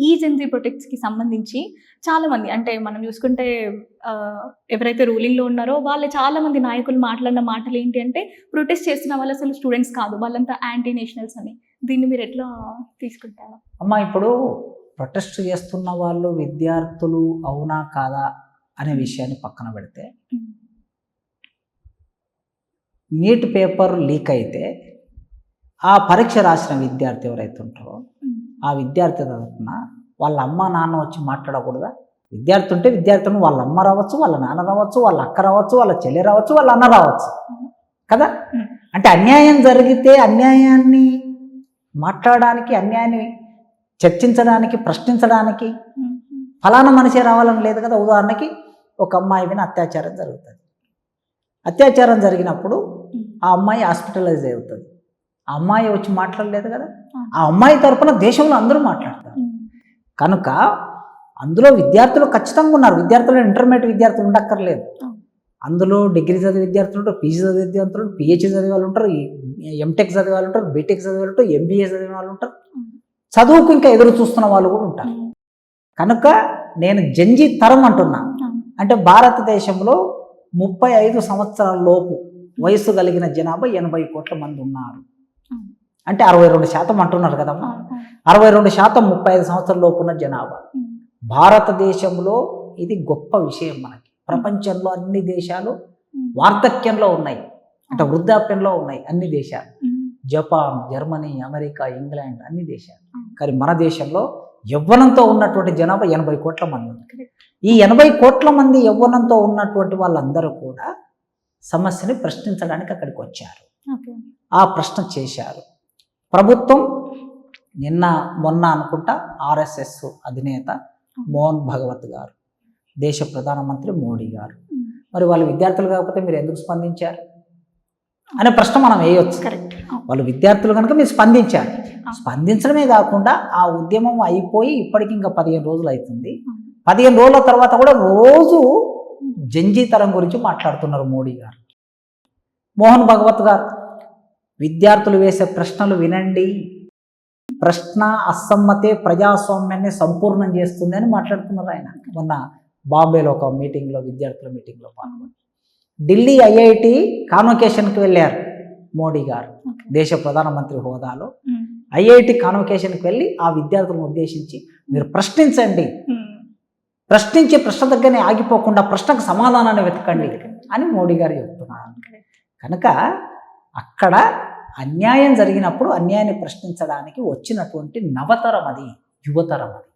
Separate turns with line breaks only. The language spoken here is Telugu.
ఈ జెన్జీ ప్రొటెక్ట్స్‌కి సంబంధించి చాలామంది అంటే మనం చూసుకుంటే ఎవరైతే రూలింగ్‌లో ఉన్నారో వాళ్ళ చాలామంది నాయకులు మాట్లాడిన మాటలు ఏంటి అంటే ప్రొటెస్ట్ చేస్తున్న వాళ్ళు అసలు స్టూడెంట్స్ కాదు. వాళ్ళంతా యాంటీ నేషనల్స్ అని. దీన్ని మీరు ఎట్లా తీసుకుంటారు?
అమ్మ ఇప్పుడు ప్రొటెస్ట్ చేస్తున్న వాళ్ళు విద్యార్థులు అవునా కాదా అనే విషయాన్ని పక్కన పెడితే నీట్ పేపర్ లీక్ అయితే ఆ పరీక్ష రాసిన విద్యార్థి ఎవరైతే ఉంటారో ఆ విద్యార్థి తరఫున వాళ్ళ అమ్మ నాన్న వచ్చి మాట్లాడకూడదా? విద్యార్థి ఉంటే విద్యార్థులను వాళ్ళ అమ్మ రావచ్చు, వాళ్ళ నాన్న రావచ్చు, వాళ్ళ అక్క రావచ్చు, వాళ్ళ చెల్లి రావచ్చు, వాళ్ళ అన్న రావచ్చు కదా. అంటే అన్యాయం జరిగితే అన్యాయాన్ని మాట్లాడడానికి, అన్యాయాన్ని చర్చించడానికి, ప్రశ్నించడానికి ఫలానా మనిషి రావాలని లేదు కదా. ఉదాహరణకి ఒక అమ్మాయి మీద అత్యాచారం జరుగుతుంది. అత్యాచారం జరిగినప్పుడు ఆ అమ్మాయి హాస్పిటలైజ్ అవుతుంది. ఆ అమ్మాయి వచ్చి మాట్లాడలేదు కదా. ఆ అమ్మాయి తరపున దేశంలో అందరూ మాట్లాడతారు. కనుక అందులో విద్యార్థులు ఖచ్చితంగా ఉన్నారు. విద్యార్థులు ఇంటర్మీడియట్ విద్యార్థులు ఉండక్కర్లేదు. అందులో డిగ్రీ చదివే విద్యార్థులు ఉంటారు, పీజీ చదివే విద్యార్థులు, పిహెచ్డి చదివే వాళ్ళు ఉంటారు, ఎంటెక్ చదివే వాళ్ళు ఉంటారు, బీటెక్ చదివే వాళ్ళు ఉంటారు, ఎంబీఏ చదివే వాళ్ళు ఉంటారు, చదువుకు ఇంకా ఎదురు చూస్తున్న వాళ్ళు కూడా ఉంటారు. కనుక నేను జంజీ తరం అంటున్నా. అంటే భారతదేశంలో 35 సంవత్సరాల లోపు వయసు కలిగిన జనాభా 80 కోట్ల మంది ఉన్నారు. అంటే 62% అంటున్నారు కదమ్మా. 62% 35 సంవత్సరాల లోపు ఉన్న జనాభా. భారతదేశంలో ఇది గొప్ప విషయం. మనకి ప్రపంచంలో అన్ని దేశాలు వార్ధక్యంలో ఉన్నాయి, అంటే వృద్ధాప్యంలో ఉన్నాయి అన్ని దేశాలు. జపాన్, జర్మనీ, అమెరికా, ఇంగ్లాండ్ అన్ని దేశాలు. కానీ మన దేశంలో యవ్వనంతో ఉన్నటువంటి జనాభా 80 కోట్ల మంది ఉంది. ఈ 80 కోట్ల మంది యవ్వనంతో ఉన్నటువంటి వాళ్ళందరూ కూడా సమస్యని ప్రశ్నించడానికి అక్కడికి వచ్చారు. ఆ ప్రశ్న చేశారు. ప్రభుత్వం మొన్న అనుకుంటా ఆర్ఎస్ఎస్ అధినేత మోహన్ భగవత్ గారు, దేశ ప్రధానమంత్రి మోడీ గారు, మరి వాళ్ళు విద్యార్థులు కాకపోతే మీరు ఎందుకు స్పందించారు అనే ప్రశ్న మనం వేయొచ్చు. వాళ్ళు విద్యార్థులు కనుక మీరు స్పందించారు. స్పందించడమే కాకుండా ఆ ఉద్యమం అయిపోయి ఇప్పటికి ఇంకా 15 రోజులు అవుతుంది. 15 రోజుల తర్వాత కూడా రోజు జంజీ తరం గురించి మాట్లాడుతున్నారు మోడీ గారు. మోహన్ భగవత్ గారు విద్యార్థులు వేసే ప్రశ్నలు వినండి, ప్రశ్న అసమ్మతే ప్రజాస్వామ్యాన్ని సంపూర్ణం చేస్తుంది అని మాట్లాడుతున్నారు ఆయన. మొన్న బాంబేలో ఒక మీటింగ్లో, విద్యార్థుల మీటింగ్లో పాల్గొని ఢిల్లీ ఐఐటి కాన్వకేషన్కి వెళ్ళారు మోడీ గారు దేశ ప్రధానమంత్రి హోదాలో. ఐఐటి కాన్వకేషన్కి వెళ్ళి ఆ విద్యార్థులను ఉద్దేశించి మీరు ప్రశ్నించండి, ప్రశ్నించే ప్రశ్న దగ్గరనే ఆగిపోకుండా ప్రశ్నకు సమాధానాన్ని వెతకండి అని మోడీ గారు చెప్తున్నారు. కనుక అక్కడ అన్యాయం జరిగినప్పుడు అన్యాయాన్ని ప్రశ్నించడానికి వచ్చినటువంటి నవతరం అది, యువతరం అది.